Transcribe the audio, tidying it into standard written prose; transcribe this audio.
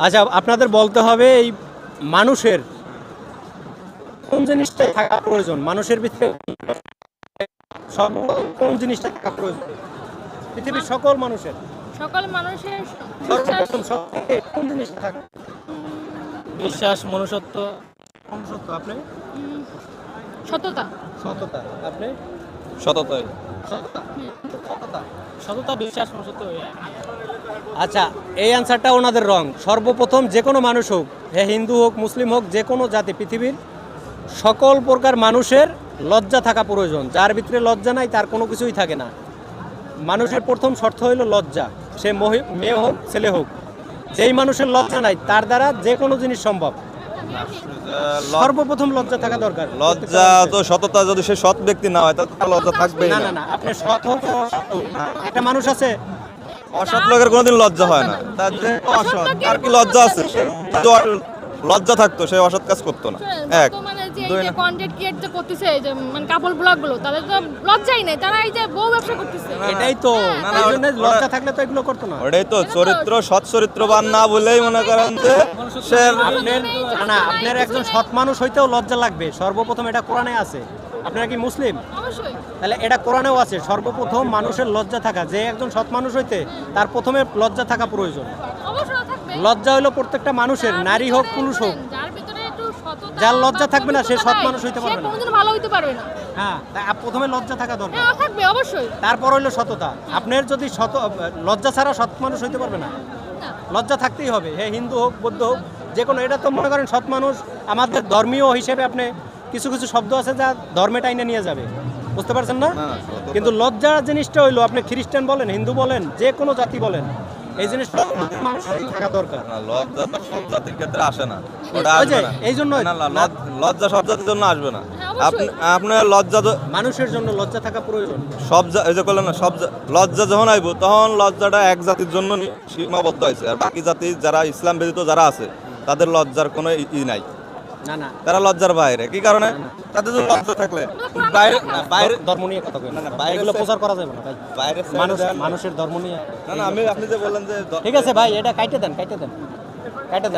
আচ্ছা, আপনাদের বলতে হবে এই মানুষের কোন জিনিসটা থাকা প্রয়োজন, মানুষের ভিতরে সব কোন জিনিসটা থাকা প্রয়োজন পৃথিবীর সকল মানুষের? সকল মানুষের বিশ্বাস, সর্বপ্রথম সবথেকে কোন জিনিসটা থাকা? বিশ্বাস, মনুষ্যত্ব, মনুষ্যত্ব। আপনি? সততা। সততা। আপনি? সততাই। সততা। সততা। সততা, বিশ্বাস, মনুষ্যত্ব। আচ্ছা, এই অ্যান্সারটা ওনাদের রং। সর্বপ্রথম যে কোনো মানুষ হোক, হিন্দু হোক, মুসলিম হোক, যে কোনো জাতি, পৃথিবীর সকল প্রকার মানুষের লজ্জা থাকা প্রয়োজন। যার ভিতরে লজ্জা নাই তার কোনো কিছুই থাকে না। মানুষের প্রথম শর্ত হইল লজ্জা, সে মেয়ে হোক ছেলে হোক। যেই মানুষের লজ্জা নাই তার দ্বারা যে কোনো জিনিস সম্ভব। সর্বপ্রথম লজ্জা থাকা দরকার। লজ্জা তো সততা, যদি সে সৎ ব্যক্তি না হয় তার লজ্জা থাকবেই না না। না না, আপনি সৎ হোক অসৎ হোক, একটা মানুষ আছে অসৎ লোকের কোনোদিন লজ্জা হয় না। তার যে অসৎ, তার কি লজ্জা আছে? যদি ওর লজ্জা থাকতো সে অসৎ কাজ করতো না। এক মানে যে দুই এই যে না। কন্টেন্ট ক্রিয়েট যে করতেছে, এই যে মানে কাপল ব্লগ গুলো, তাদের তো লজ্জাই নেই, তারা এই যে বউ ব্যবসা করতেছে। এটাই তো, না, না, এই জন্য লজ্জা থাকলে তো এগুলো করতো না। ওটাই তো চরিত্র, সৎ চরিত্রবান না বলেই মনে করেন যে সে আপনার একজন সৎ মানুষ হইতেও লজ্জা লাগবে। সর্বপ্রথম এটা কোরআনে আছে। আপনারা কি মুসলিম? অবশ্যই। তাহলে এটা কোরআনেও আছে, সর্বপ্রথম মানুষের লজ্জা থাকা। যে একজন সৎ মানুষ হইতে তার প্রথমে লজ্জা থাকা প্রয়োজন। অবশ্যই থাকবে। লজ্জা হলো প্রত্যেকটা মানুষের, নারী হোক পুরুষ হোক। যার ভিতরে একটু সততা, যার লজ্জা থাকবে না সে সৎ মানুষ হইতে পারবে সে না। কোনোদিন ভালো হইতে পারবে না। হ্যাঁ, প্রথমে লজ্জা থাকা দরকার। হ্যাঁ, থাকবে অবশ্যই। তারপর হইলো সততা। আপনার যদি লজ্জা ছাড়া সৎ মানুষ হইতে পারবে না। না। লজ্জা থাকতেই হবে। হিন্দু হোক, বৌদ্ধ হোক, যে কোনো। এটা তো মনে করেন সৎ মানুষ আমাদের ধর্মীয় হিসেবে আপনি কিছু কিছু শব্দ আছে যা ধর্মে টাইনে নিয়ে যাবে, বুঝতে পারছেন না? কিন্তু লজ্জা জিনিসটা হইলো, আপনি খ্রিস্টান বলেন, হিন্দু বলেন, যে কোনো জাতি বলেন, এই জিনিসটা মানুষের থাকা দরকার। না, লজ্জা তো সব জাতির ক্ষেত্রে আসে না। ওটা ওই যে, আসবে না। এই জন্যই না, না, লজ্জা সব জাতির জন্য আসবে না। হ্যাঁ, অবশ্যই। আপনার লজ্জা তো মানুষের জন্য লজ্জা থাকা প্রয়োজন। এই যে করলেন না, লজ্জা যখন আইব তখন লজ্জাটা এক জাতির জন্য সীমাবদ্ধ হয়েছে। আর বাকি জাতি যারা ইসলাম ব্যতীত যারা আছে তাদের লজ্জার কোনো নাই। না না, তারা লজ্জার বাইরে। কি কারণে? তাদের তো লজ্জা থাকলে বাইরে বাইরে ধর্ম নিয়ে কথা কই না, না, বাইরে এগুলো প্রচার করা যাবে না ভাই। বাইরে মানুষের ধর্ম নিয়ে। না না, আপনি যে বললেন যে ঠিক আছে ভাই, এটা কাইটে দেন, কাইটে দেন, কাইটে দেন।